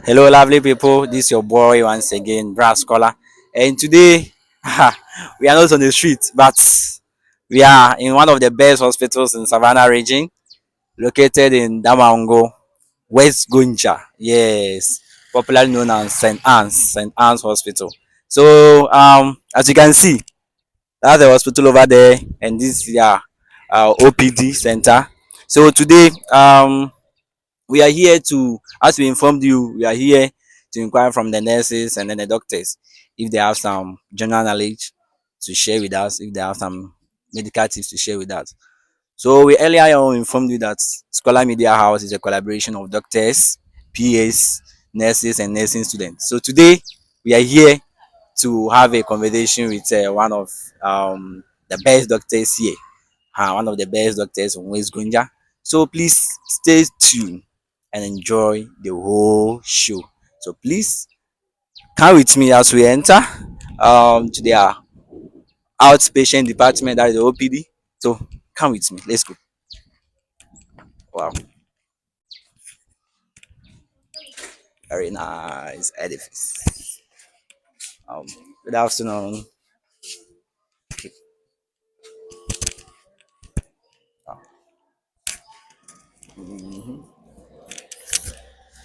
Hello, lovely people. This is your boy once again, Brass Scholar. And today, we are not on the street, but we are in one of the best hospitals in Savannah region, located in Damango, West Gonja. Yes, popularly known as St. Anne's Hospital. So, as you can see, that's the hospital over there, and this is our OPD center. So today, we are here to, as we informed you, we are here to inquire from the nurses and then the doctors if they have some general knowledge to share with us, if they have some medical tips to share with us. So we earlier on informed you that Scholar Media House is a collaboration of doctors, PAs, nurses, and nursing students. So today we are here to have a conversation with one of the best doctors here, one of the best doctors from West Gunja. So please stay tuned and enjoy the whole show. So please come with me as we enter to their outpatient department, that is the OPD. So come with me. Let's go. Wow, very nice edifice. Um, Good afternoon.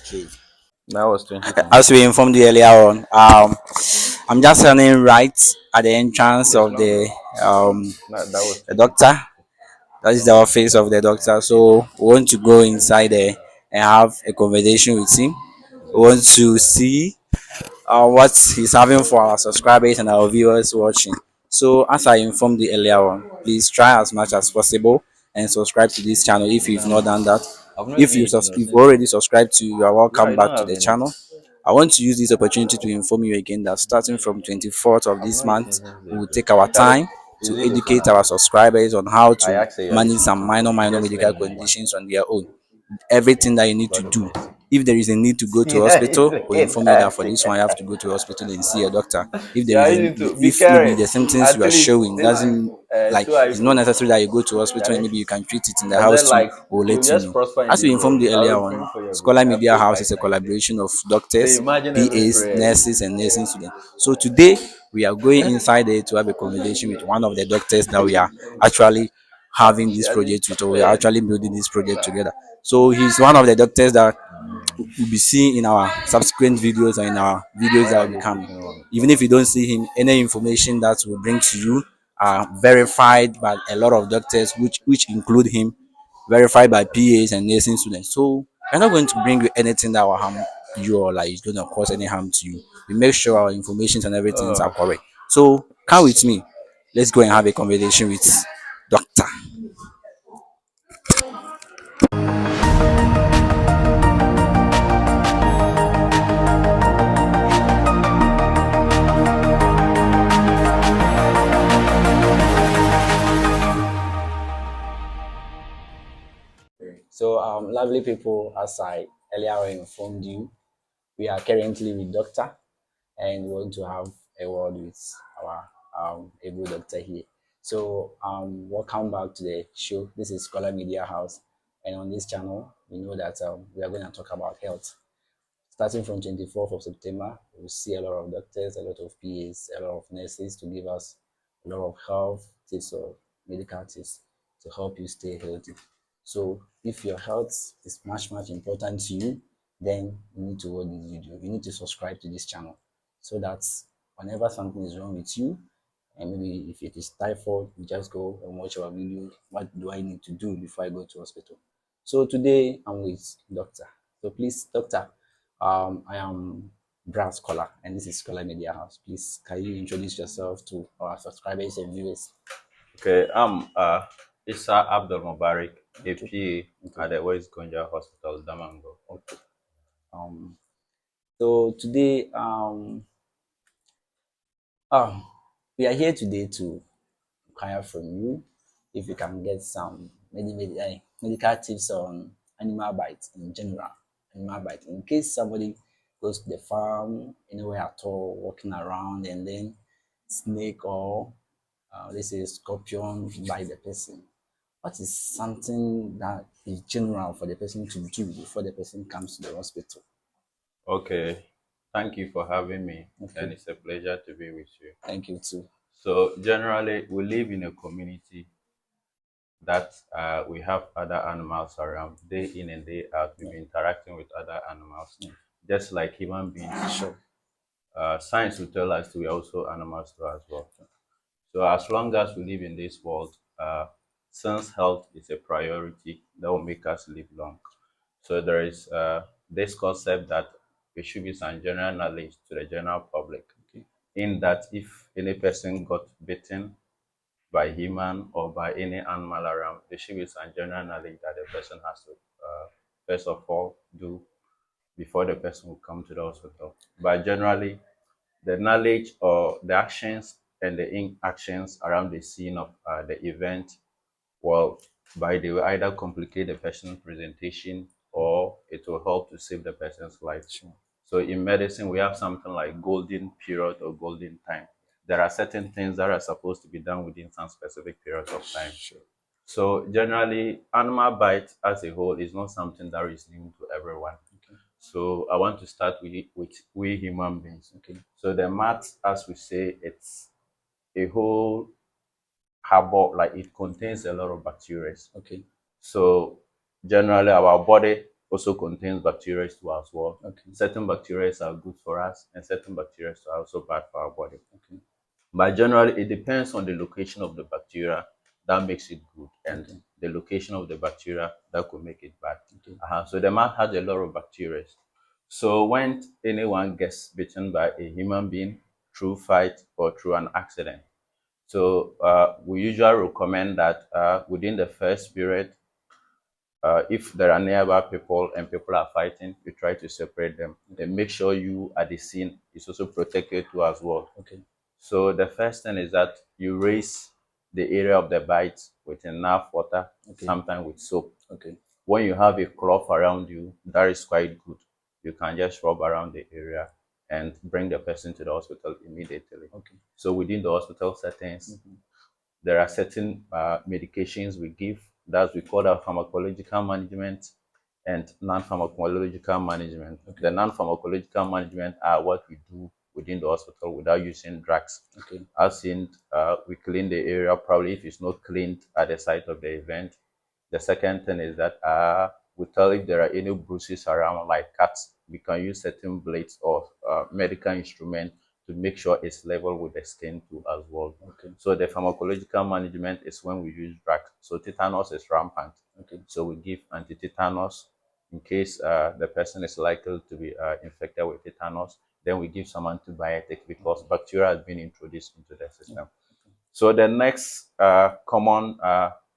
Okay. That was 2020. As we informed you earlier on, I'm just standing right at the entrance Yes, of longer. That was the doctor. 2020. That is the Longer. office of the doctor. So we want to go inside there and have a conversation with him. We want to see what he's having for our subscribers and our viewers watching. So as I informed you earlier on, please try as much as possible and subscribe to this channel if you've not done that. I've not If even eaten though you've since already then. subscribed to, you are Yeah, welcome I back don't to have the any. channel. I want to use this opportunity to inform you again that starting from 24th of I've this not eaten month, since we then. will take our Charlie, time is to it okay educate now? our subscribers on how I to asked her you're manage listening. some minor Just let medical me know when. conditions on their own. Everything that you need to God do. bless. If there is a need to go to Yeah, hospital, it's we it. inform you that for this one you have to go to hospital and see a doctor. If there Yeah, is I a, need to be if maybe caring. the symptoms you At are least showing this doesn't, like, two it's not iPhone. necessary that you go to hospital and Charlie. maybe you can treat it in the I house said too, like we'll you let you just know. prosper in As this we informed world. you I earlier will on, pray for your good. Scholar I have Media prayed House like is a 9 days. collaboration of So doctors, imagine every PAs, prayer you nurses, and nursing students. So today we are going inside there to have a conversation with one of the doctors that we are actually having this Charlie. project with, or we are actually building this project together. So he's one of the doctors that will be seeing in our subsequent videos and in our videos Why that are will be they coming. taking long? Even if you don't see him, any information that will bring to you are verified by a lot of doctors, which include him, verified by PAs and nursing students. So we're not going to bring you anything that will harm you or like is going to cause any harm to you. We make sure our information and everything are Oh, correct. So come with me. Let's go and have a conversation with Doctor. So, lovely people, as I earlier on informed you, we are currently with Doctor and we want to have a word with our able doctor here. So, welcome back to the show. This is Scholar Media House, and on this channel, we know that we are going to talk about health. Starting from 24th of September, we'll see a lot of doctors, a lot of PAs, a lot of nurses to give us a lot of health tips or medical tips to help you stay healthy. So if your health is much important to you, then you need to watch this video. You need to subscribe to this channel so that whenever something is wrong with you, and maybe if it is typhoid, you just go and watch our video. What do I need to do before I go to hospital? So today I'm with Doctor. So please, Doctor, I am Brad Scholar, and this is Scholar Media House. Please, can you introduce yourself to our subscribers and viewers? okay. Issa Abdul Mubarak, Okay, AP okay, at the West Gonja Hospital, Damango. okay. Um, so today, um, we are here today to inquire from you if you can get some medical tips on animal bites in general. Animal bite, in case somebody goes to the farm anywhere at all, walking around, and then snake or let's say scorpion bite the person. What is something that is general for the person to do before the person comes to the hospital? Okay, thank you for having me, and Okay. it's a pleasure to be with you. Thank you too. So, generally, we live in a community that we have other animals around day in and day out. We've Yeah. been interacting with other animals, Yeah. just like human beings. Sure. Science will tell us we're also animals too as well. So, as long as we live in this world, since health is a priority, that will make us live long. So there is this concept that it should be some general knowledge to the general public, Okay. in that if any person got bitten by human or by any animal around, there should be some general knowledge that the person has to first of all do before the person will come to the hospital. But generally, the knowledge or the actions and the inactions around the scene of the event will, by the way, either complicate the person's presentation or it will help to save the person's life. Sure. So in medicine, we have something like golden period or golden time. There are certain things that are supposed to be done within some specific periods of time. Sure. So generally, animal bite as a whole is not something that is new to everyone. Okay. So I want to start with we human beings. Okay. So the mat, as we say, it's a whole harbor, like it contains a lot of bacteria. Okay. So generally, our body also contains bacteria too as well. Okay. Certain bacteria are good for us, and certain bacteria are also bad for our body. Okay. But generally, it depends on the location of the bacteria that makes it good, and Okay. the location of the bacteria that could make it bad. Okay. So the man has a lot of bacteria. So when anyone gets bitten by a human being through fight or through an accident, so we usually recommend that within the first period, if there are nearby people and people are fighting, you try to separate them and make sure you at the scene is also protected too as well. Okay. So the first thing is that you raise the area of the bite with enough water, Okay. sometimes with soap. Okay. When you have a cloth around you, that is quite good. You can just rub around the area and bring the person to the hospital immediately. Okay. So within the hospital settings, Mhm. there are certain medications we give that we call that pharmacological management and non-pharmacological management. Okay. The non-pharmacological management are what we do within the hospital without using drugs. Okay. As in, we clean the area probably if it's not cleaned at the site of the event. The second thing is that we tell if there are any bruises around, like cuts, we can use certain blades or medical instrument to make sure it's level with the skin too as well. Okay. So the pharmacological management is when we use drugs. So tetanus is rampant. Okay. So we give anti-tetanus in case the person is likely to be infected with tetanus. Then we give some antibiotic because bacteria has been introduced into the system. So the next common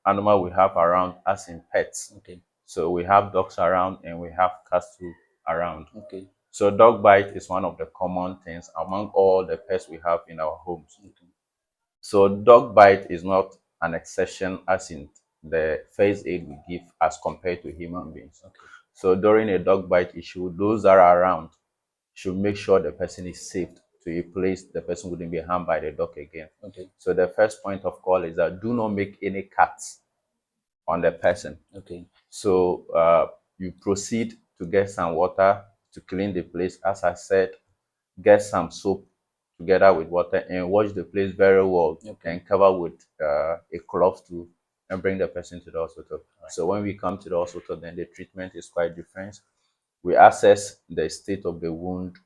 animal we have around us in pets. Okay. So we have dogs around and we have cats too around. Okay. So dog bite is one of the common things among all the pets we have in our homes. Okay. So dog bite is not an exception as in the first aid we give as compared to human beings. Okay. So during a dog bite issue, those that are around should make sure the person is saved to a place the person wouldn't be harmed by the dog again. Okay. So the first point of call is that do not make any cuts on the person. Okay. So you proceed to get some water to clean the place. As I said, get some soap together with water and wash the place very well. Okay. And cover with a cloth too and bring the person to the hospital. Right. So when we come to the hospital, then the treatment is quite different. We assess the state of the wound,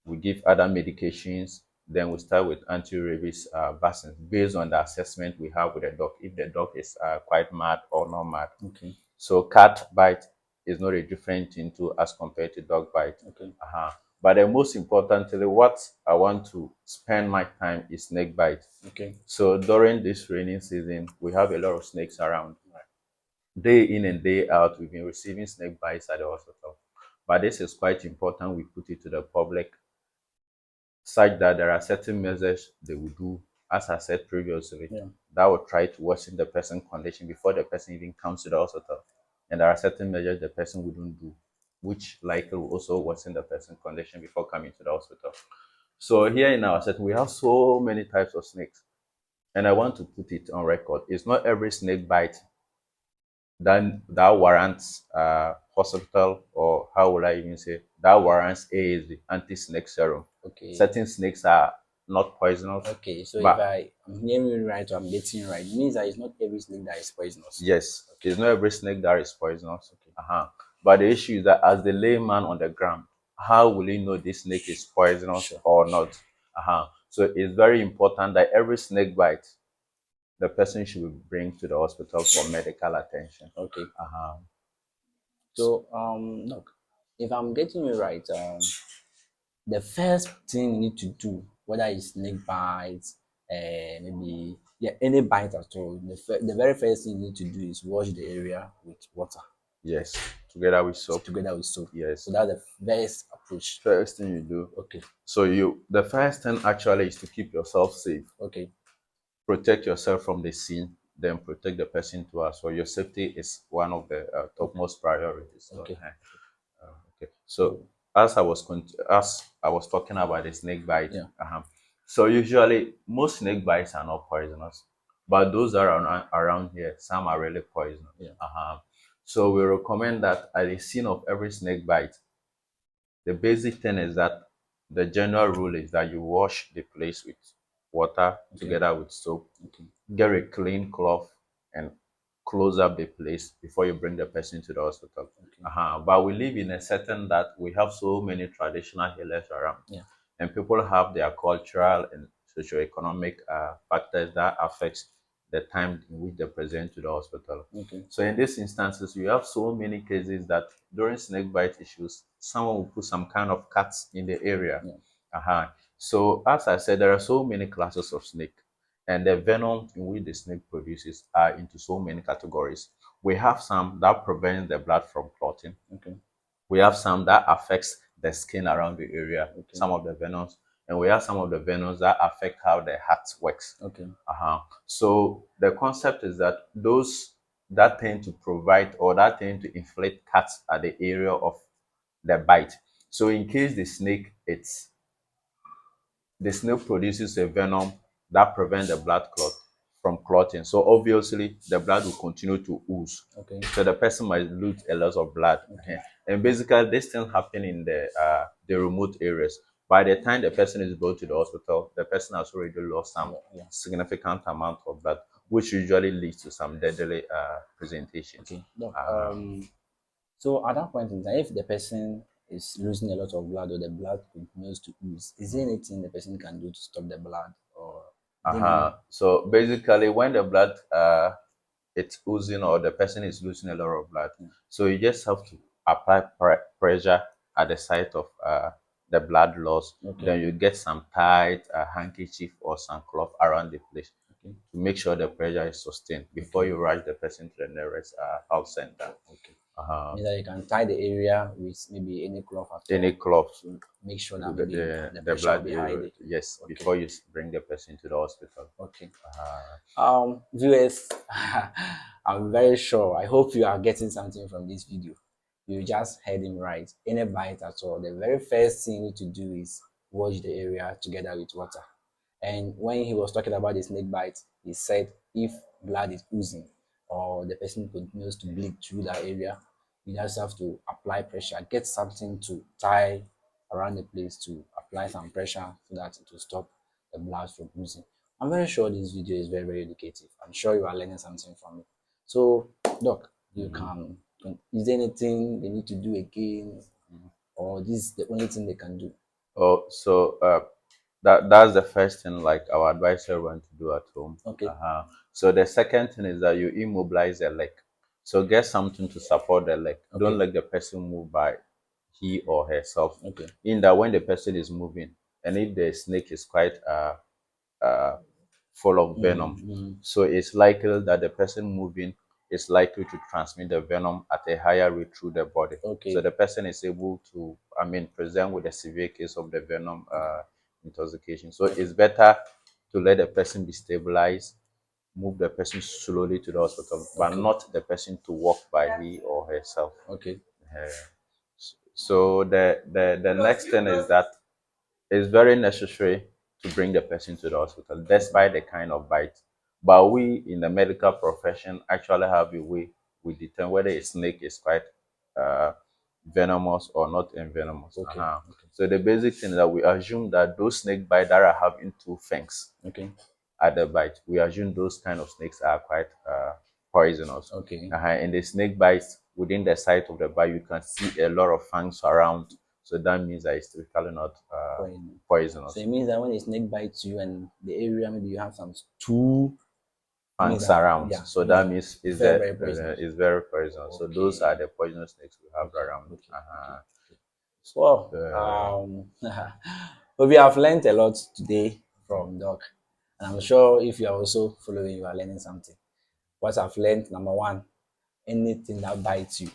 we give other medications, then we start with anti-rabies vaccines based on the assessment we have with the dog, if the dog is quite mad or not mad. Okay. So cat bite is not a different thing too as compared to dog bite. Okay. But the most importantly, what I want to spend my time is snake bite. Okay. So during this raining season, we have a lot of snakes around. Day in and day out, we've been receiving snake bites at the hospital. But this is quite important. We put it to the public such that there are certain measures they will do, as I said previously, Yeah. that will try to worsen the person's condition before the person even comes to the hospital. And there are certain measures the person wouldn't do, which likely will also worsen the person's condition before coming to the hospital. So here in our setting, we have so many types of snakes. And I want to put it on record. It's not every snake bite then that warrants hospital, or how would I even say, that warrants AAZ, anti-snake serum. Okay. Certain snakes are not poisonous, Okay. So if but I'm hearing you right or I'm getting you right, it means that it's not every snake that is poisonous. yes, Okay. it's not every snake that is poisonous. Okay. But the issue is that as the layman on the ground, how will he know this snake is poisonous Sure. or not? So it's very important that every snake bite, the person should bring to the hospital for medical attention. Okay. Uh-huh. So look, if I'm getting you right, the first thing you need to do, whether it's snake bites, maybe yeah, any bite at all, the very first thing you need to do is wash the area with water Yes, together with soap. together with soap. Yes. So that's the best approach. First thing you do. Okay. So the first thing actually is to keep yourself safe. Okay. Protect yourself from the scene, then protect the person to us. So your safety is one of the topmost priorities. So, Okay. okay. So as I was talking about the snake bite, Yeah. so usually most snake bites are not poisonous, but those that are around here, some are really poisonous. Yeah. So we recommend that at the scene of every snake bite, the basic thing is that the general rule is that you wash the place with water Okay. together with soap. Okay. Get a clean cloth and close up the place before you bring the person to the hospital. Okay. But we live in a setting that we have so many traditional healers around, Yeah. and people have their cultural and socioeconomic factors that affects the time in which they present to the hospital. Okay. So in these instances, we have so many cases that during snake bite issues, someone will put some kind of cuts in the area. Yeah. So as I said, there are so many classes of snake, and the venom in which the snake produces are into so many categories. We have some that prevents the blood from clotting. Okay. We have some that affects the skin around the area, Okay. some of the venoms, and we have some of the venoms that affect how the heart works. Okay. So the concept is that those that tend to provide or that tend to inflict cuts at the area of the bite. So in case the snake produces a venom that prevents the blood clot from clotting. So obviously the blood will continue to ooze. Okay. So the person might lose a lot of blood. Okay. And basically this thing happen in the remote areas. By the time the person is brought to the hospital, the person has already lost some Yeah. significant amount of blood, which usually leads to some deadly presentations. Okay. Look, Uh, so at that point in time, if the person is losing a lot of blood or the blood continues to ooze, is there anything the person can do to stop the blood or so basically when the blood it's oozing or the person is losing a lot of blood. Yeah. So you just have to apply pressure at the site of the blood loss. Okay. Then you get some tight handkerchief or some cloth around the place Okay. to make sure the pressure is sustained before you rush the person to the nearest health center. Okay. Uh-huh. Means that you can tie the area with maybe any cloth at Any all cloth to make sure that the, maybe the the pressure will blood be high area, there. yes, Okay. before you bring the person to the hospital. Okay. Uh, Viewers, I'm very sure. I hope you are getting something from this video. You just heard him right. Any bite at all, the very first thing you need to do is wash the area together with water. And when he was talking about the snake bite, he said if blood is oozing or the person continues to bleed through that area, you just have to apply pressure, get something to tie around the place to apply some pressure so that it will stop the blood from oozing. I'm very sure this video is very, very educative. I'm sure you are learning something from it. So, Doc, is there anything they need to do again, or this is the only thing they can do? oh, so that's the first thing like our advisor want to do at home. Okay. So the second thing is that you immobilize the leg. So get something to support the leg. Okay. Don't let the person move by he or herself. Okay. In that when the person is moving, and if the snake is quite uh, full of venom, so it's likely that the person moving is likely to transmit the venom at a higher rate through the body. Okay. So the person is able to, present with a severe case of the venom intoxication. So it's better to let the person be stabilized, move the person slowly to the hospital, but Okay. not the person to walk by he or herself. Okay. So the next thing is that it's very necessary to bring the person to the hospital, despite the kind of bite. But we in the medical profession actually have a way we determine whether a snake is quite uh, venomous or not venomous. Okay. Okay. So the basic thing is that we assume that those snake bite that are having two fangs Okay. at the bite, we assume those kind of snakes are quite poisonous. Okay. And the snake bites within the site of the bite, you can see a lot of fangs around. So that means that it's typically not Poison. So poisonous. it means that when a snake bites you and the area maybe you have some two, it means Fangs that around. yeah, So it means that that means it's is very that very poisonous. is very poisonous. So those are Okay. the poisonous snakes we have Okay. around. Okay. Okay. Okay. So Uh, but we have learned a lot today from Doc, and I'm sure if you are also following, you are learning something. What I've learned, number one, anything that bites you,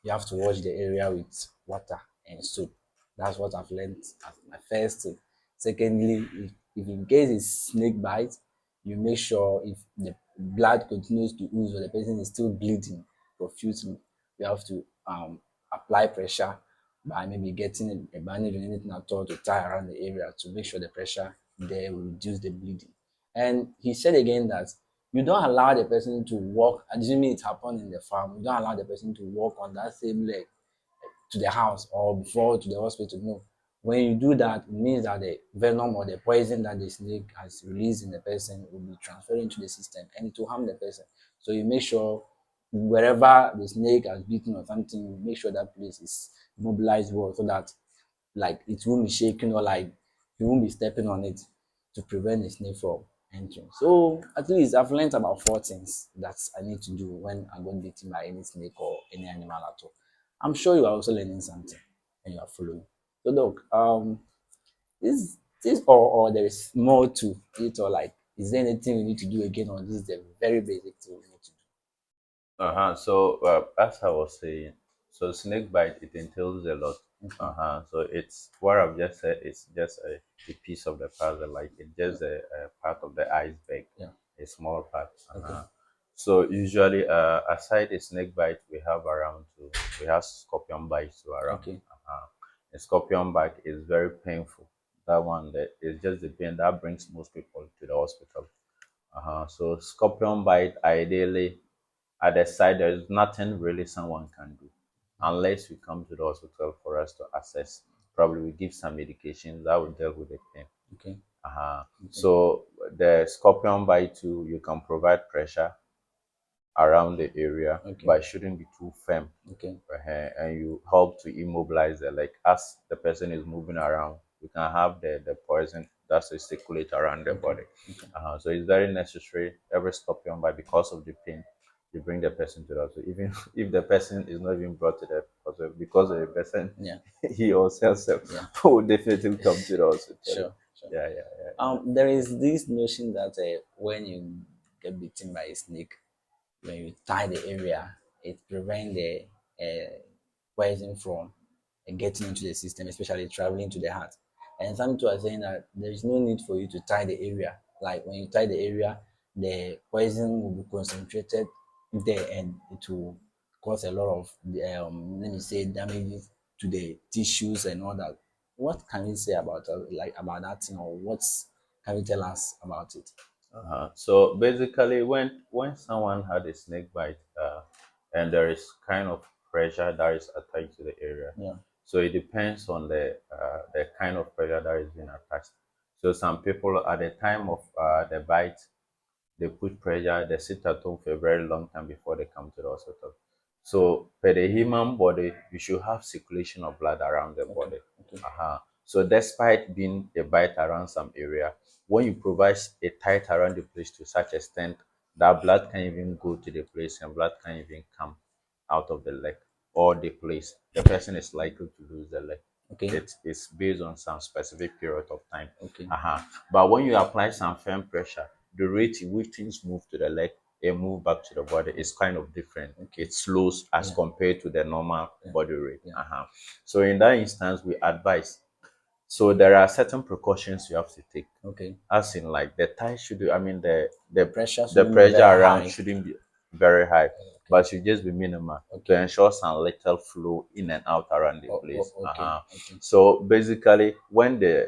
you have to wash the area with water and soap. That's what I've learned as my first thing. Secondly, if in case it's snake bite, you make sure if the blood continues to ooze or the person is still bleeding profusely, you have to apply pressure by maybe getting a bandage or anything at all to tie around the area to make sure the pressure there will reduce the bleeding. And he said again that you don't allow the person to walk, assuming it happened in the farm, you don't allow the person to walk on that same leg to the house or before to the hospital. No. When you do that, it means that the venom or the poison that the snake has released in the person will be transferred into the system and it will harm the person. So you make sure wherever the snake has bitten or something, you make sure that place is mobilized well so that like it won't be shaking or like you won't be stepping on it to prevent the snake from entering. So at least I've learned about four things that I need to do when I got bitten by any snake or any animal at all. I'm sure you are also learning something and you are following. So look, this or there is more to it or like is there anything we need to do again or this is the very basic thing we need to So as I was saying, so snake bite it entails a lot. do? Okay. So it's what I've just said. It's just a piece of the puzzle, like it's Yeah. just a part of the iceberg, Yeah. a small part. Okay. So usually, aside a snake bite, we have scorpion bites too around. Okay. A scorpion bite is very painful. That one that is just the pain that brings most people to the hospital. So scorpion bite, ideally, at the side, there is nothing really someone can do unless we come to the hospital for us to assess. Probably we give some medications that will deal with the pain. Okay. Okay. So the scorpion bite too, you can provide pressure around the area, Okay. but it shouldn't be too firm. Okay. And you help to immobilize the leg as the person is moving around. You can have the poison that's to circulate around the Okay. body. Okay. So it's very necessary every scorpion bite because of the pain. You bring the person to the hospital, even if the person is not even brought to the hospital because of the person, Yeah. he or herself Yeah. will definitely come to the hospital. Sure. Sure. Yeah. There is this notion that when you get bitten by a snake, when you tie the area, it prevents the poison from getting into the system, especially traveling to the heart. And some people are saying that there is no need for you to tie the area. Like when you tie the area, the poison will be concentrated there and it will cause a lot of, let me say, damages to the tissues and all that. What can you say about like about that thing, or what's can you tell us about it? So basically, when someone had a snake bite, and there is kind of pressure that is attached to the area, Yeah. so it depends on the kind of pressure that is being attached. So some people at the time of the bite, they put pressure, they sit at home for a very long time before they come to the hospital. So, per the human body, you should have circulation of blood around the Okay. body. Okay. So, despite being a bite around some area, when you provide a tight around the place to such extent that blood can even go to the place and blood can even come out of the leg or the place, the person is likely to lose the leg. Okay. It is based on some specific period of time. Okay. But when you apply some firm pressure, the rate in which things move to the leg and move back to the body is kind of different. Okay. It slows as Yeah. compared to the normal Yeah. body rate. Yeah. So in that instance, we advise. So there are certain precautions you have to take, Okay. as in like the tie should, I mean The pressure the shouldn't be pressure very around high. shouldn't be very high, Okay. but should just be minimal to Okay. ensure some little flow in and out around the place. Okay. Okay. So basically, when the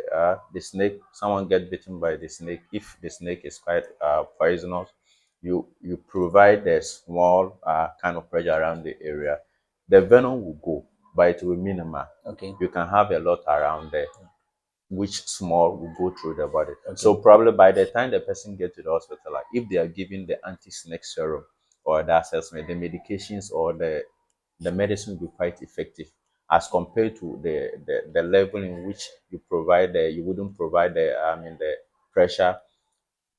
snake, someone get bitten by the snake, if the snake is quite poisonous, you provide a small kind of pressure around the area, the venom will go, but it will be minimal. Okay. You can have a lot around there, which small will go through the body. Okay. So probably by the time the person gets to the hospital, like if they are giving the anti-snake serum or the assessment, the medications or the medicine will be quite effective as compared to the level in which you wouldn't provide the pressure,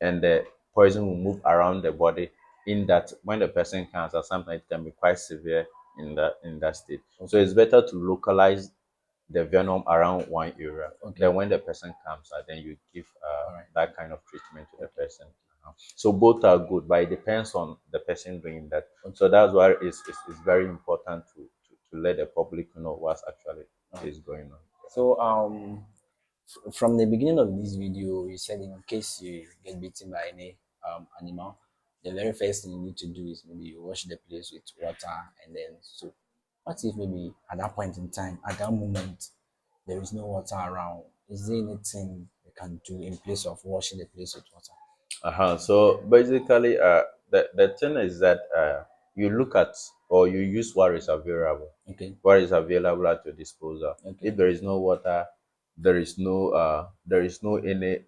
and the poison will move around the body, in that when the person comes, or sometimes it can be quite severe in that state. Okay. So it's better to localize the venom around one area. Okay. Then when the person comes, then you give right. that kind of treatment to the person. So both are good, but it depends on the person doing that. Okay. So that's why it's very important to let the public know what's actually is going on. So from the beginning of this video, you said in case you get bitten by any animal, the very first thing you need to do is maybe you wash the place with water and then soap. What if maybe at that point in time, at that moment, there is no water around? Is there anything you can do in place of washing the place with water? So basically, the thing is that you look at, or you use what is available. Okay. What is available at your disposal. Okay. If there is no water, there is no anything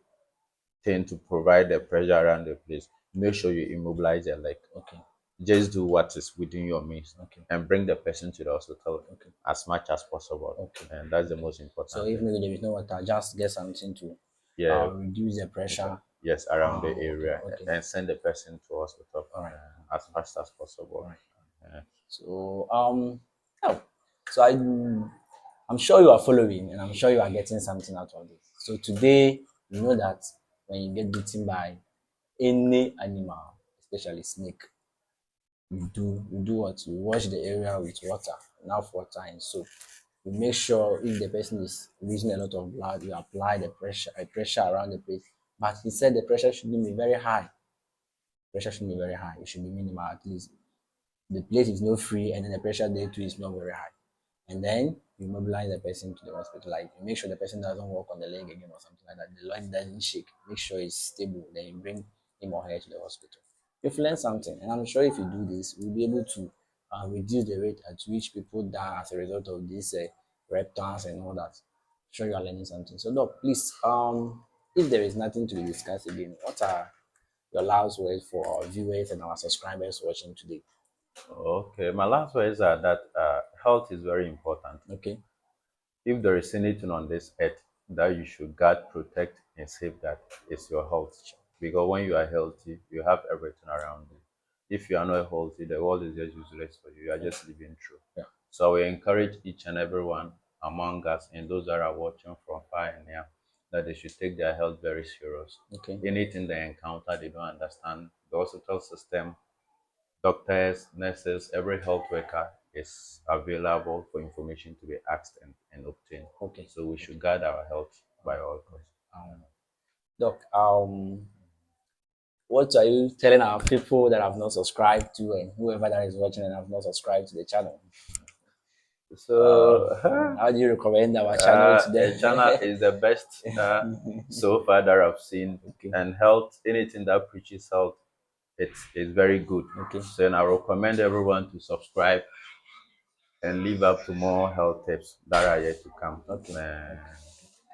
to provide the pressure around the place. Make sure you immobilize your leg. Okay. Just do what is within your means. Okay. And bring the person to the hospital. Okay. As much as possible. Okay. And that's the most important So if maybe there is no water, just get something to yeah reduce the pressure. Yes, around the area. Okay. And send the person to hospital. All right. As fast as possible. All right. So oh, so I'm sure you are following, and I'm sure you are getting something out of this. So today, you know that when you get bitten by any animal, especially snake, you do what? You wash the area with water, enough water and soap. You make sure if the person is losing a lot of blood, you apply the pressure around the place. But he said the pressure shouldn't be very high. Pressure shouldn't be very high. It should be minimal, at least. The place is not free, and then the pressure there too is not very high. And then you mobilize the person to the hospital. Like you make sure the person doesn't walk on the leg again or something like that. The leg doesn't shake. Make sure it's stable. Then you bring him or her to the hospital. You've learned something, and I'm sure if you do this, we'll be able to reduce the rate at which people die as a result of these reptiles and all that. I'm sure you are learning something. So, Doc, please, if there is nothing to be discussed again, what are your last words for our viewers and our subscribers watching today? Okay, my last words are that health is very important. Okay. If there is anything on this earth that you should guard, protect, and safeguard, it's your health. Because when you are healthy, you have everything around you. If you are not healthy, the world is just useless for you. You are just living through. Yeah. So we encourage each and everyone among us and those that are watching from far and near that they should take their health very serious. Okay. Anything they encounter, they don't understand. The hospital system, doctors, nurses, every health worker is available for information to be asked and obtained. Okay. So we should guard our health by all costs. Doc, what are you telling our people that have not subscribed to, and whoever that is watching and have not subscribed to the channel? So, how do you recommend our channel to them? The channel is the best so far that I've seen. Okay. And health, anything that preaches health, it's very good. Okay. So and I recommend everyone to subscribe and live up to more health tips that are yet to come. Okay.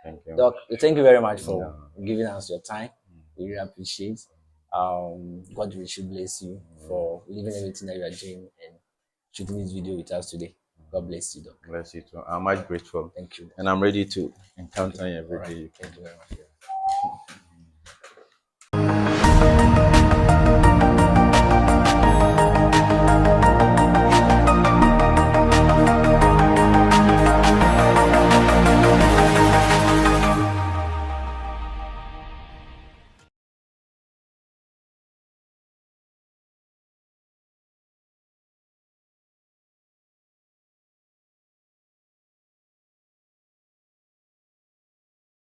Thank you. Doc, thank you very much for giving us your time. We really appreciate. God richly bless you for leaving everything that you are doing and shooting this video with us today. God bless you, Doc. Bless you too. I'm much grateful. Thank you. And I'm ready to encounter you every day. Thank you very much.